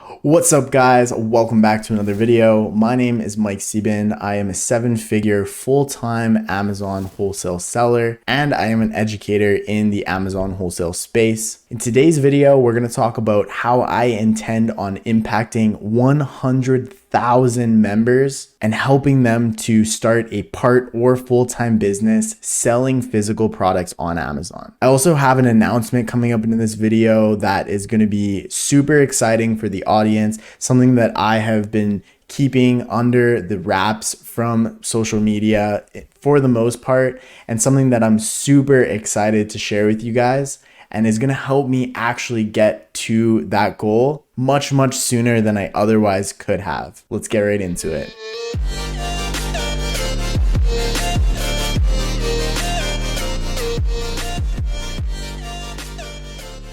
What's up, guys? Welcome back to another video. My name is Mike Sieben. I am a seven-figure full-time Amazon wholesale seller, and I am an educator in the Amazon wholesale space. In today's video, we're going to talk about how I intend on impacting 100,000 members and helping them to start a part or full-time business selling physical products on Amazon. I also have an announcement coming up in this video that is going to be super exciting for the audience, something that I have been keeping under the wraps from social media for the most part, and something that I'm super excited to share with you guys, and is going to help me actually get to that goal much sooner than I otherwise could have. Let's get right into it.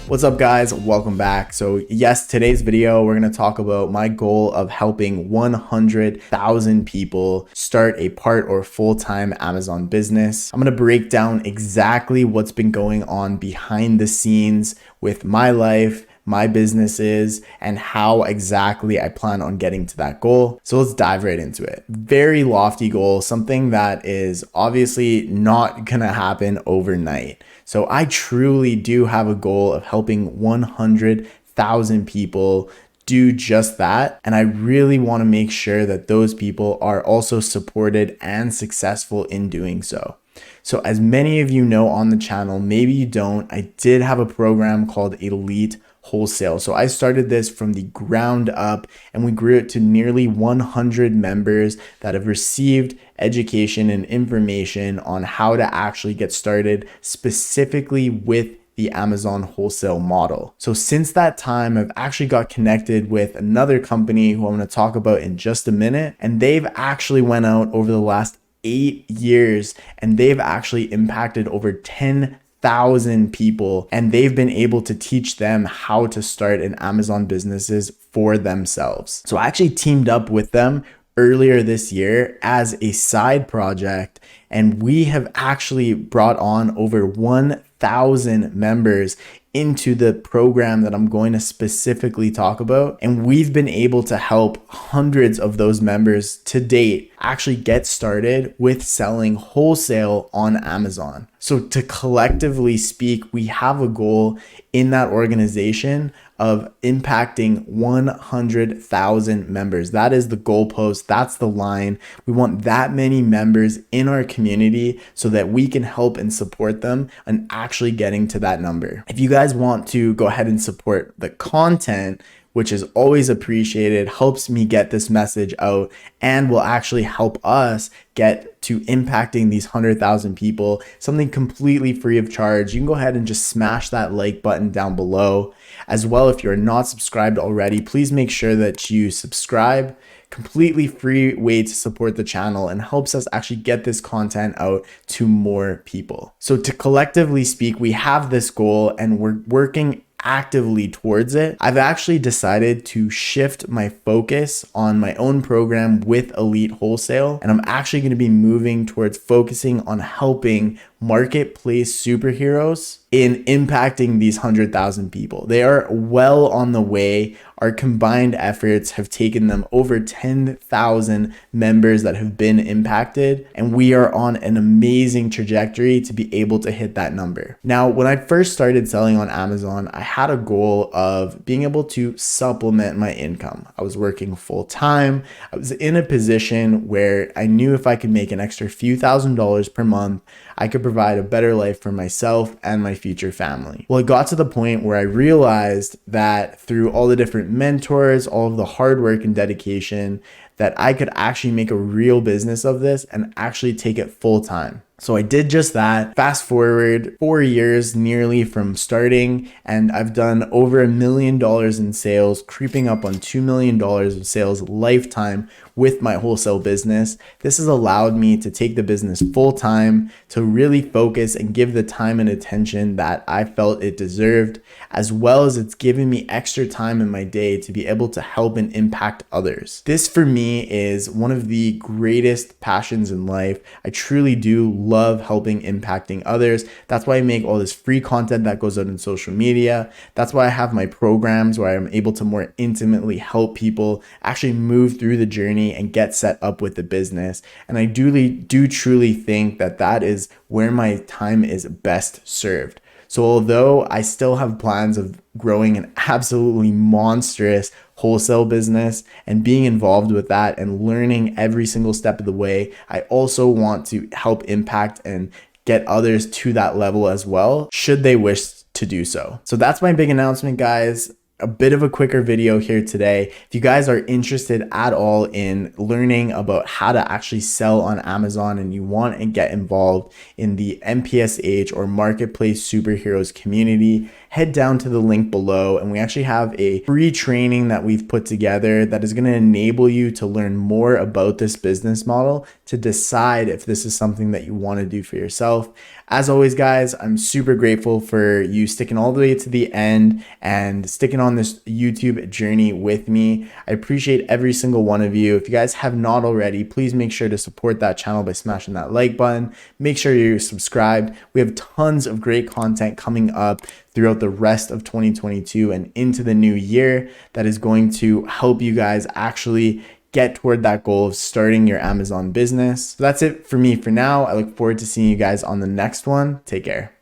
What's up, guys? Welcome back. So yes, today's video, we're going to talk about my goal of helping 100,000 people start a part or full-time Amazon business. I'm going to break down exactly what's been going on behind the scenes with my life, my businesses, and how exactly I plan on getting to that goal. So let's dive right into it. Very lofty goal, something that is obviously not gonna happen overnight. So I truly do have a goal of helping 100,000 people do just that. And I really want to make sure that those people are also supported and successful in doing so. So as many of you know on the channel, maybe you don't, I did have a program called Elite Wholesale. So I started this from the ground up, and we grew it to nearly 100 members that have received education and information on how to actually get started specifically with the Amazon wholesale model. So since that time, I've actually got connected with another company who I'm going to talk about in just a minute, and they've actually went out over the last 8 years and they've actually impacted over 10,000 people, and they've been able to teach them how to start an Amazon businesses for themselves. So I actually teamed up with them earlier this year as a side project, and we have actually brought on over 1,000 members into the program that I'm going to specifically talk about. And we've been able to help hundreds of those members to date actually get started with selling wholesale on Amazon. So to collectively speak, we have a goal in that organization of impacting 100,000 members. That is the goalpost. That's the line. We want that many members in our community so that we can help and support them and actually getting to that number. If you guys want to go ahead and support the content, which is always appreciated, helps me get this message out, and will actually help us get to impacting these 100,000 people, something completely free of charge. You can go ahead and just smash that like button down below. As well, if you're not subscribed already, please make sure that you subscribe. Completely free way to support the channel and helps us actually get this content out to more people. So to collectively speak, we have this goal and we're working actively towards it. I've actually decided to shift my focus on my own program with Elite Wholesale, and I'm actually going to be moving towards focusing on helping marketplace superheroes in impacting these 100,000 people. They are well on the way. Our combined efforts have taken them over 10,000 members that have been impacted, and we are on an amazing trajectory to be able to hit that number. Now, when I first started selling on Amazon, I had a goal of being able to supplement my income. I was working full time. I was in a position where I knew if I could make an extra few $1,000s per month, I could provide a better life for myself and my future family. Well, it got to the point where I realized that through all the different mentors, all of the hard work and dedication, that I could actually make a real business of this and actually take it full time. So I did just that. Fast forward 4 years nearly from starting, and I've done over $1 million in sales, creeping up on $2 million of sales lifetime with my wholesale business. This has allowed me to take the business full time, to really focus and give the time and attention that I felt it deserved, as well as it's given me extra time in my day to be able to help and impact others. This for me is one of the greatest passions in life. I truly do love helping impacting others. That's why I make all this free content that goes out in social media. That's why I have my programs where I'm able to more intimately help people actually move through the journey and get set up with the business. And I do truly think that that is where my time is best served. So although I still have plans of growing an absolutely monstrous wholesale business and being involved with that and learning every single step of the way, I also want to help impact and get others to that level as well, should they wish to do so. So that's my big announcement, guys. A bit of a quicker video here today. If you guys are interested at all in learning about how to actually sell on Amazon and you want to get involved in the MPSH or Marketplace Superheroes community, head down to the link below, and we actually have a free training that we've put together that is going to enable you to learn more about this business model to decide if this is something that you want to do for yourself. As always, guys, I'm super grateful for you sticking all the way to the end and sticking on this YouTube journey with me. I appreciate every single one of you. If you guys have not already, please make sure to support that channel by smashing that like button. Make sure you're subscribed. We have tons of great content coming up throughout the rest of 2022 and into the new year that is going to help you guys actually get toward that goal of starting your Amazon business. So that's it for me for now. I look forward to seeing you guys on the next one. Take care.